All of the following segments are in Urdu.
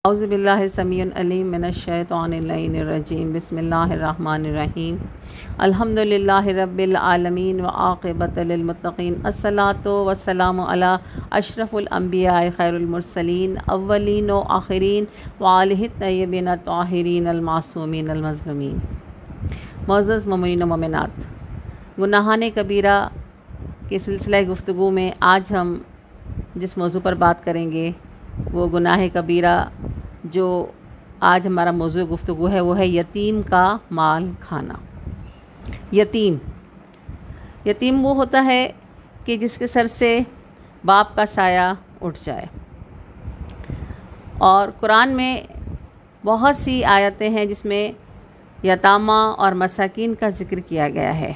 اعوذ باللہ السمیع العلیم من الشیطان اللعین الرجیم بسم اللہ الرحمن الرحیم الحمد للہ رب العالمین وعاقبۃ للمتقین الصلاۃ والسلام علی اشرف الانبیاء خیر المرسلین اولین و آخرین وآلہ الطیبین الطاہرین المعصومین المظلومین۔ معزز مومنین و مومنات، گناہان کبیرہ کے سلسلہ گفتگو میں آج ہم جس موضوع پر بات کریں گے وہ گناہ کبیرہ جو آج ہمارا موضوع گفتگو ہے وہ ہے یتیم کا مال کھانا۔ یتیم وہ ہوتا ہے کہ جس کے سر سے باپ کا سایہ اٹھ جائے، اور قرآن میں بہت سی آیتیں ہیں جس میں یتامہ اور مساکین کا ذکر کیا گیا ہے۔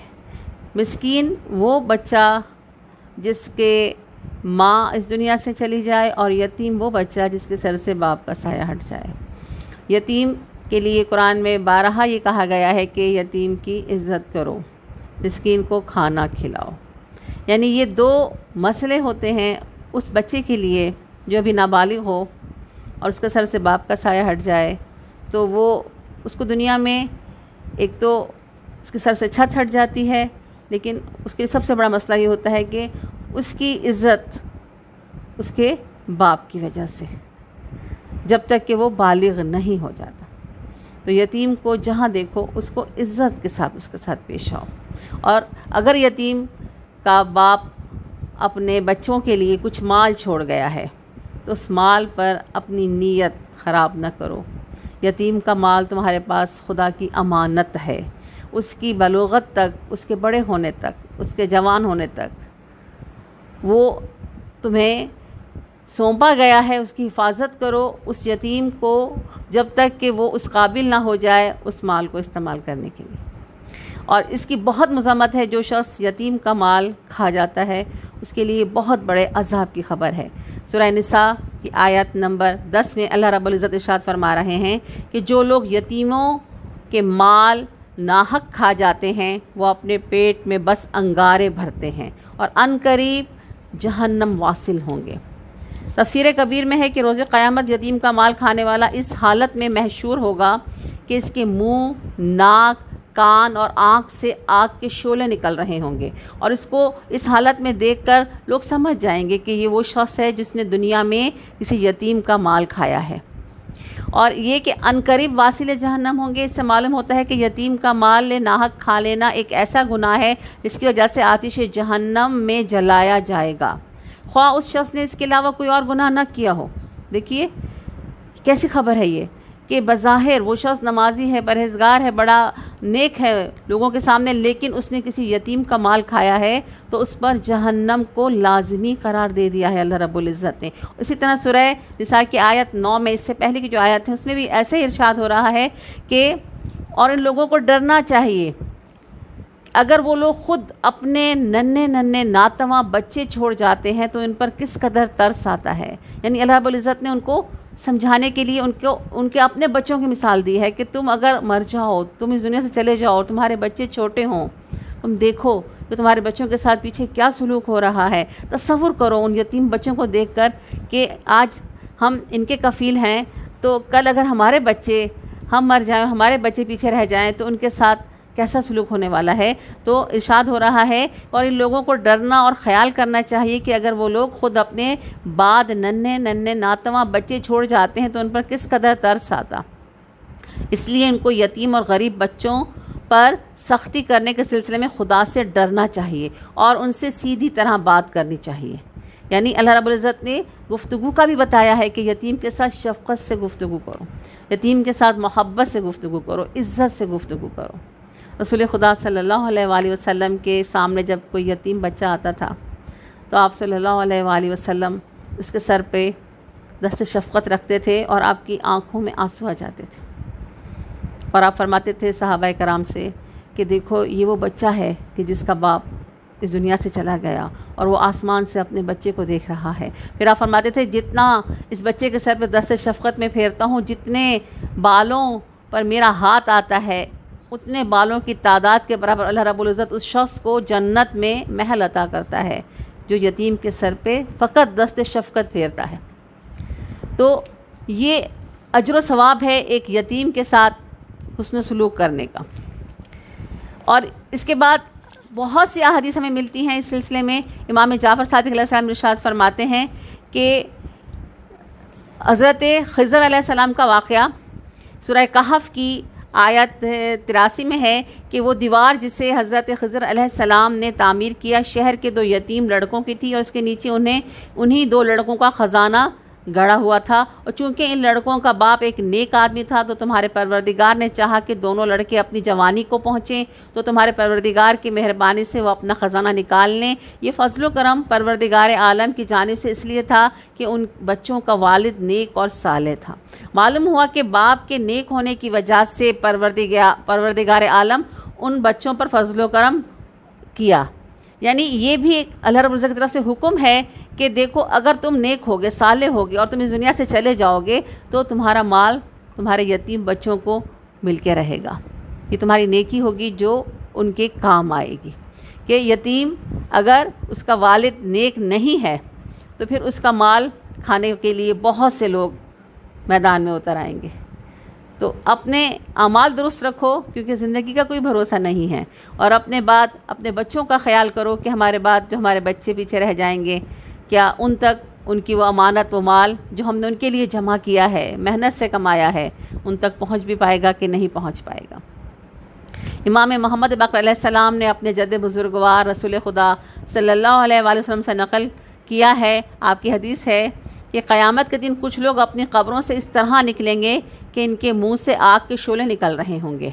مسکین وہ بچہ جس کے ماں اس دنیا سے چلی جائے، اور یتیم وہ بچہ جس کے سر سے باپ کا سایہ ہٹ جائے۔ یتیم کے لیے قرآن میں بارہا یہ کہا گیا ہے کہ یتیم کی عزت کرو، مسکین کو کھانا کھلاؤ۔ یعنی یہ دو مسئلے ہوتے ہیں اس بچے کے لیے جو ابھی نابالغ ہو اور اس کے سر سے باپ کا سایہ ہٹ جائے، تو وہ اس کو دنیا میں ایک تو اس کے سر سے چھت ہٹ جاتی ہے، لیکن اس کے سب سے بڑا مسئلہ یہ ہوتا ہے کہ اس کی عزت اس کے باپ کی وجہ سے، جب تک کہ وہ بالغ نہیں ہو جاتا۔ تو یتیم کو جہاں دیکھو اس کو عزت کے ساتھ اس کے ساتھ پیش آؤ، اور اگر یتیم کا باپ اپنے بچوں کے لیے کچھ مال چھوڑ گیا ہے تو اس مال پر اپنی نیت خراب نہ کرو۔ یتیم کا مال تمہارے پاس خدا کی امانت ہے، اس کی بلوغت تک، اس کے بڑے ہونے تک، اس کے جوان ہونے تک وہ تمہیں سونپا گیا ہے، اس کی حفاظت کرو اس یتیم کو جب تک کہ وہ اس قابل نہ ہو جائے اس مال کو استعمال کرنے کے لیے۔ اور اس کی بہت مذمت ہے، جو شخص یتیم کا مال کھا جاتا ہے اس کے لیے بہت بڑے عذاب کی خبر ہے۔ سورہ نساء کی آیت نمبر 10 میں اللہ رب العزت ارشاد فرما رہے ہیں کہ جو لوگ یتیموں کے مال ناحق کھا جاتے ہیں وہ اپنے پیٹ میں بس انگارے بھرتے ہیں اور عنقریب جہنم واصل ہوں گے۔ تفسیر کبیر میں ہے کہ روز قیامت یتیم کا مال کھانے والا اس حالت میں محشور ہوگا کہ اس کے منہ، ناک، کان اور آنکھ سے آگ کے شعلے نکل رہے ہوں گے، اور اس کو اس حالت میں دیکھ کر لوگ سمجھ جائیں گے کہ یہ وہ شخص ہے جس نے دنیا میں کسی یتیم کا مال کھایا ہے۔ اور یہ کہ عنقریب واصل جہنم ہوں گے، اس سے معلوم ہوتا ہے کہ یتیم کا مال ناحق کھا لینا ایک ایسا گناہ ہے جس کی وجہ سے آتش جہنم میں جلایا جائے گا، خواہ اس شخص نے اس کے علاوہ کوئی اور گناہ نہ کیا ہو۔ دیکھیے کیسی خبر ہے یہ کہ بظاہر وہ شخص نمازی ہے، پرہیزگار ہے، بڑا نیک ہے لوگوں کے سامنے، لیکن اس نے کسی یتیم کا مال کھایا ہے تو اس پر جہنم کو لازمی قرار دے دیا ہے اللہ رب العزت نے۔ اسی طرح سورہ نساء کی آیت 9 میں، اس سے پہلے کی جو آیت ہے اس میں بھی ایسے ہی ارشاد ہو رہا ہے کہ اور ان لوگوں کو ڈرنا چاہیے اگر وہ لوگ خود اپنے ننھے ناتواں بچے چھوڑ جاتے ہیں تو ان پر کس قدر ترس آتا ہے۔ یعنی اللہ رب العزت نے ان کو سمجھانے کے لیے ان کے اپنے بچوں کی مثال دی ہے کہ تم اگر مر جاؤ، تم اس دنیا سے چلے جاؤ، تمہارے بچے چھوٹے ہوں، تم دیکھو کہ تمہارے بچوں کے ساتھ پیچھے کیا سلوک ہو رہا ہے۔ تصور کرو ان یتیم بچوں کو دیکھ کر کہ آج ہم ان کے کفیل ہیں، تو کل اگر ہمارے بچے ہم مر جائیں اور ہمارے بچے پیچھے رہ جائیں تو ان کے ساتھ کیسا سلوک ہونے والا ہے۔ تو ارشاد ہو رہا ہے اور ان لوگوں کو ڈرنا اور خیال کرنا چاہیے کہ اگر وہ لوگ خود اپنے بعد ننھے ناتواں بچے چھوڑ جاتے ہیں تو ان پر کس قدر ترس آتا۔ اس لیے ان کو یتیم اور غریب بچوں پر سختی کرنے کے سلسلے میں خدا سے ڈرنا چاہیے اور ان سے سیدھی طرح بات کرنی چاہیے۔ یعنی اللہ رب العزت نے گفتگو کا بھی بتایا ہے کہ یتیم کے ساتھ شفقت سے گفتگو کرو، یتیم کے ساتھ محبت سے گفتگو کرو، عزت سے گفتگو کرو۔ رسول خدا صلی اللہ علیہ وآلہ وسلم کے سامنے جب کوئی یتیم بچہ آتا تھا تو آپ صلی اللہ علیہ وآلہ وسلم اس کے سر پہ دست شفقت رکھتے تھے اور آپ کی آنکھوں میں آنسو آ جاتے تھے، اور آپ فرماتے تھے صحابہ کرام سے کہ دیکھو یہ وہ بچہ ہے کہ جس کا باپ اس دنیا سے چلا گیا اور وہ آسمان سے اپنے بچے کو دیکھ رہا ہے۔ پھر آپ فرماتے تھے جتنا اس بچے کے سر پہ دست شفقت میں پھیرتا ہوں، جتنے بالوں پر میرا ہاتھ آتا ہے اتنے بالوں کی تعداد کے برابر اللہ رب العزت اس شخص کو جنت میں محل عطا کرتا ہے جو یتیم کے سر پہ فقط دست شفقت پھیرتا ہے۔ تو یہ اجر و ثواب ہے ایک یتیم کے ساتھ حسن سلوک کرنے کا۔ اور اس کے بعد بہت سی احادیث ہمیں ملتی ہیں اس سلسلے میں۔ امام جعفر صادق علیہ السلام ارشاد فرماتے ہیں کہ حضرت خضر علیہ السلام کا واقعہ سورہ کہف کی آیت 83 میں ہے کہ وہ دیوار جسے حضرت خضر علیہ السلام نے تعمیر کیا شہر کے 2 یتیم لڑکوں کی تھی، اور اس کے نیچے انہی 2 لڑکوں کا خزانہ گڑا ہوا تھا، اور چونکہ ان لڑکوں کا باپ ایک نیک آدمی تھا تو تمہارے پروردگار نے چاہا کہ دونوں لڑکے اپنی جوانی کو پہنچیں تو تمہارے پروردگار کی مہربانی سے وہ اپنا خزانہ نکال لیں۔ یہ فضل و کرم پروردگار عالم کی جانب سے اس لیے تھا کہ ان بچوں کا والد نیک اور صالح تھا۔ معلوم ہوا کہ باپ کے نیک ہونے کی وجہ سے پروردگار عالم ان بچوں پر فضل و کرم کیا۔ یعنی یہ بھی ایک اللہ رب العزت کی طرف سے حکم ہے کہ دیکھو اگر تم نیک ہوگے، صالح ہوگے اور تم اس دنیا سے چلے جاؤ گے تو تمہارا مال تمہارے یتیم بچوں کو مل کے رہے گا۔ یہ تمہاری نیکی ہوگی جو ان کے کام آئے گی، کہ یتیم اگر اس کا والد نیک نہیں ہے تو پھر اس کا مال کھانے کے لیے بہت سے لوگ میدان میں اتر آئیں گے۔ تو اپنے اعمال درست رکھو کیونکہ زندگی کا کوئی بھروسہ نہیں ہے، اور اپنے بچوں کا خیال کرو کہ ہمارے بعد جو ہمارے بچے پیچھے رہ جائیں گے کیا ان تک ان کی وہ امانت، وہ مال جو ہم نے ان کے لیے جمع کیا ہے، محنت سے کمایا ہے، ان تک پہنچ بھی پائے گا کہ نہیں پہنچ پائے گا۔ امام محمد باقر علیہ السلام نے اپنے جد بزرگوار رسول خدا صلی اللہ علیہ وآلہ وسلم سے نقل کیا ہے، آپ کی حدیث ہے کہ قیامت کے دن کچھ لوگ اپنی قبروں سے اس طرح نکلیں گے کہ ان کے منہ سے آگ کے شعلے نکل رہے ہوں گے۔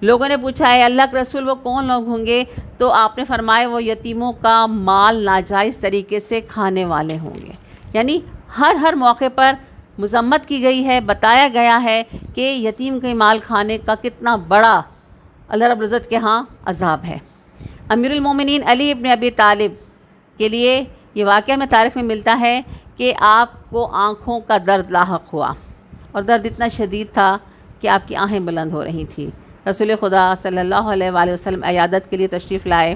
لوگوں نے پوچھا ہے اللہ کے رسول وہ کون لوگ ہوں گے؟ تو آپ نے فرمایا وہ یتیموں کا مال ناجائز طریقے سے کھانے والے ہوں گے۔ یعنی ہر موقع پر مذمت کی گئی ہے، بتایا گیا ہے کہ یتیم کے مال کھانے کا کتنا بڑا اللہ رب العزت کے ہاں عذاب ہے۔ امیر المومنین علی ابن ابی طالب کے لیے یہ واقعہ میں تاریخ میں ملتا ہے کہ آپ کو آنکھوں کا درد لاحق ہوا، اور درد اتنا شدید تھا کہ آپ کی آنکھیں بلند ہو رہی تھیں۔ رسول خدا صلی اللہ علیہ وآلہ وسلم عیادت کے لیے تشریف لائے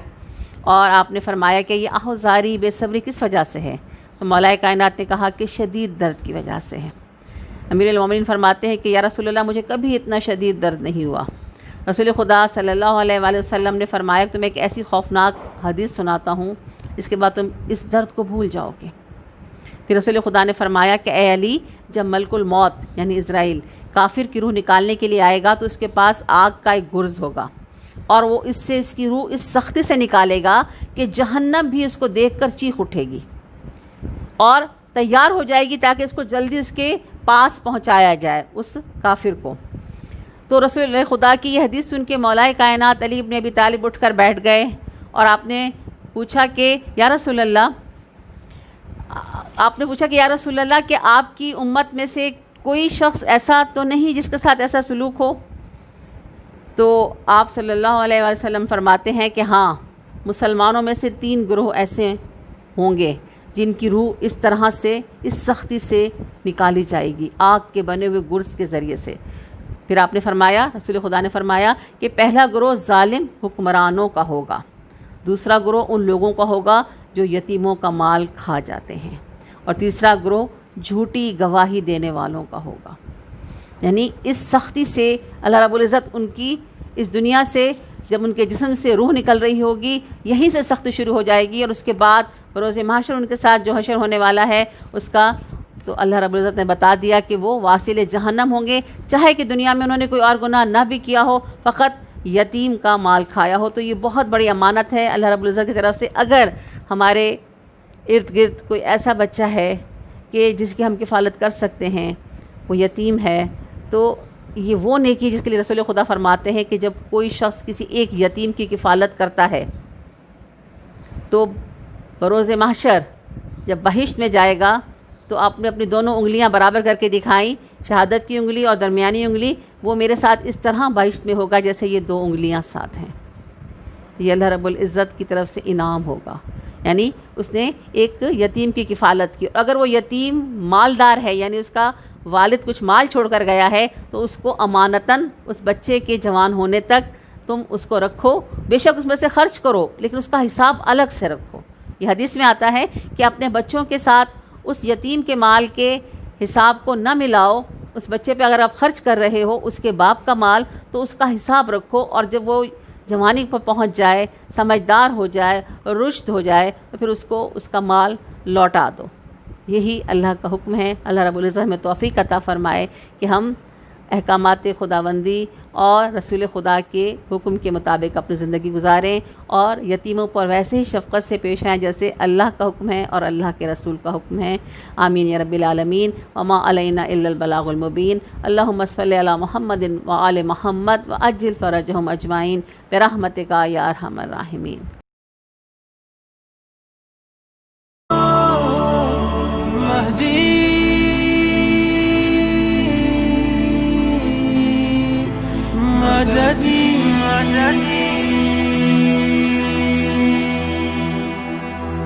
اور آپ نے فرمایا کہ یہ آہوزاری بے صبری کس وجہ سے ہے؟ تو مولا کائنات نے کہا کہ شدید درد کی وجہ سے ہے۔ امیر المومنین فرماتے ہیں کہ یا رسول اللہ مجھے کبھی اتنا شدید درد نہیں ہوا۔ رسول خدا صلی اللہ علیہ وآلہ وسلم نے فرمایا کہ تمہیں ایک ایسی خوفناک حدیث سناتا ہوں اس کے بعد تم اس درد کو بھول جاؤ گے۔ پھر رسول خدا نے فرمایا کہ اے علی جب ملک الموت یعنی اسرائیل کافر کی روح نکالنے کے لیے آئے گا تو اس کے پاس آگ کا ایک گرز ہوگا، اور وہ اس سے اس کی روح اس سختی سے نکالے گا کہ جہنم بھی اس کو دیکھ کر چیخ اٹھے گی اور تیار ہو جائے گی تاکہ اس کو جلدی اس کے پاس پہنچایا جائے اس کافر کو۔ تو رسول خدا کی یہ حدیث سن کے مولا کائنات علی ابن ابی طالب اٹھ کر بیٹھ گئے، اور آپ نے پوچھا کہ یا رسول اللہ کہ آپ کی امت میں سے کوئی شخص ایسا تو نہیں جس کے ساتھ ایسا سلوک ہو؟ تو آپ صلی اللہ علیہ وآلہ وسلم فرماتے ہیں کہ ہاں، مسلمانوں میں سے 3 گروہ ایسے ہوں گے جن کی روح اس طرح سے اس سختی سے نکالی جائے گی آگ کے بنے ہوئے گرز کے ذریعے سے۔ پھر آپ نے فرمایا، رسول خدا نے فرمایا کہ پہلا گروہ ظالم حکمرانوں کا ہوگا، دوسرا گروہ ان لوگوں کا ہوگا جو یتیموں کا مال کھا جاتے ہیں، اور تیسرا گروہ جھوٹی گواہی دینے والوں کا ہوگا۔ یعنی اس سختی سے اللہ رب العزت ان کی اس دنیا سے جب ان کے جسم سے روح نکل رہی ہوگی یہیں سے سختی شروع ہو جائے گی، اور اس کے بعد بروز محشر ان کے ساتھ جو حشر ہونے والا ہے اس کا تو اللہ رب العزت نے بتا دیا کہ وہ واصل جہنم ہوں گے، چاہے کہ دنیا میں انہوں نے کوئی اور گناہ نہ بھی کیا ہو، فقط یتیم کا مال کھایا ہو۔ تو یہ بہت بڑی امانت ہے اللہ رب العزت کی طرف سے۔ اگر ہمارے ارد گرد کوئی ایسا بچہ ہے کہ جس کی ہم کفالت کر سکتے ہیں، وہ یتیم ہے، تو یہ وہ نیکی جس کے لیے رسول خدا فرماتے ہیں کہ جب کوئی شخص کسی ایک یتیم کی کفالت کرتا ہے تو بروز محشر جب بہشت میں جائے گا تو آپ نے اپنی دونوں انگلیاں برابر کر کے دکھائیں، شہادت کی انگلی اور درمیانی انگلی، وہ میرے ساتھ اس طرح بہشت میں ہوگا جیسے یہ 2 انگلیاں ساتھ ہیں۔ یہ اللہ رب العزت کی طرف سے انعام ہوگا، یعنی اس نے ایک یتیم کی کفالت کی۔ اگر وہ یتیم مالدار ہے یعنی اس کا والد کچھ مال چھوڑ کر گیا ہے تو اس کو امانتاً اس بچے کے جوان ہونے تک تم اس کو رکھو، بے شک اس میں سے خرچ کرو لیکن اس کا حساب الگ سے رکھو۔ یہ حدیث میں آتا ہے کہ اپنے بچوں کے ساتھ اس یتیم کے مال کے حساب کو نہ ملاؤ اس بچے پہ اگر آپ خرچ کر رہے ہو اس کے باپ کا مال تو اس کا حساب رکھو، اور جب وہ جوانی پر پہنچ جائے، سمجھدار ہو جائے، رشد ہو جائے تو پھر اس کو اس کا مال لوٹا دو۔ یہی اللہ کا حکم ہے۔ اللہ رب العزت ہمیں توفیق عطا فرمائے کہ ہم احکامات خداوندی اور رسول خدا کے حکم کے مطابق اپنی زندگی گزاریں، اور یتیموں پر ویسے ہی شفقت سے پیش آئیں جیسے اللہ کا حکم ہے اور اللہ کے رسول کا حکم ہے۔ آمین یا رب العالمین۔ وما علینا الا البلاغ المبین۔ اللہم صلی علی محمد وآل محمد وعجل فرجہم اجمعین برحمتک یا ارحم الراحمین۔ مددي